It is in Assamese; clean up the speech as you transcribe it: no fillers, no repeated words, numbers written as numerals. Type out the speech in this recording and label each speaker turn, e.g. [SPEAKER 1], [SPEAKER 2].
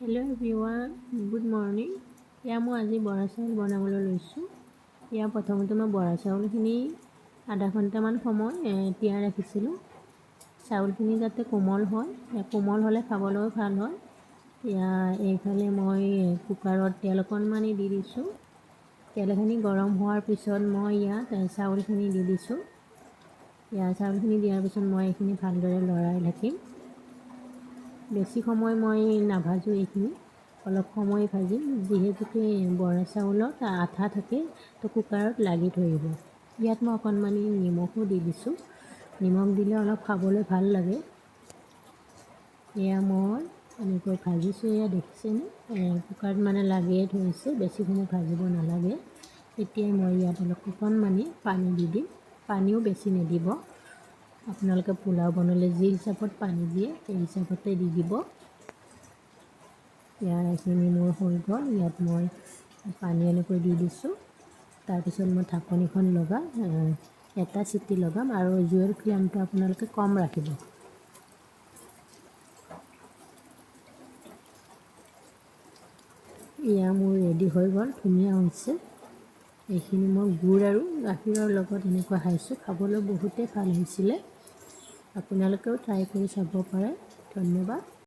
[SPEAKER 1] Hello' everyone, good morning. মই আজি বৰা চাউল বনাবলৈ লৈছোঁ। প্ৰথমতে মই বৰা চাউলখিনি আধা ঘণ্টামান সময় তিয়াই ৰাখিছিলোঁ। চাউলখিনি যাতে কোমল হয়, কোমল হ'লে খাবলৈও ভাল হয়। এইফালে মই কুকাৰত তেল অকণমানি দি দিছোঁ। তেলখিনি গৰম হোৱাৰ পিছত মই ইয়াত চাউলখিনি দি দিছোঁ। চাউলখিনি দিয়াৰ পিছত মই এইখিনি ভালদৰে লৰাই থাকিম। বেছি সময় মই নাভাজোঁ, এইখিনি অলপ সময় ভাজিম, যিহেতুকে বৰা চাউলত আঠা থাকে তো কুকাৰত লাগি ধৰিব। ইয়াত মই অকণমানি নিমখো দি দিছোঁ। নিমখ দিলে অলপ খাবলৈ ভাল লাগে। মই এনেকৈ ভাজিছোঁ, দেখিছেনে? কুকাৰত লাগিয়ে ধৰিছে, বেছি সময় ভাজিব নালাগে। এতিয়া মই ইয়াত অকণমানি পানী দি দিম। পানীও বেছি নিদিব, আপোনালোকে পোলাও বনালে যি হিচাপত পানী দিয়ে সেই হিচাপতে দি দিব। এইখিনি মোৰ হৈ গ'ল। ইয়াত মই পানী এনেকৈ দি দিছোঁ। তাৰপিছত মই ঢাকনিখন লগাই এটা চিটি লগাম আৰু জুইৰ ফ্লেমটো আপোনালোকে কম ৰাখিব। মোৰ ৰেডি হৈ গ'ল, ধুনীয়া হৈছে। এইখিনি মই গুড় আৰু গাখীৰৰ লগত এনেকুৱা খাইছোঁ, খাবলৈ বহুতেই ভাল হৈছিলে। আপোনালোকেও ট্ৰাই কৰি চাব পাৰে। ধন্যবাদ।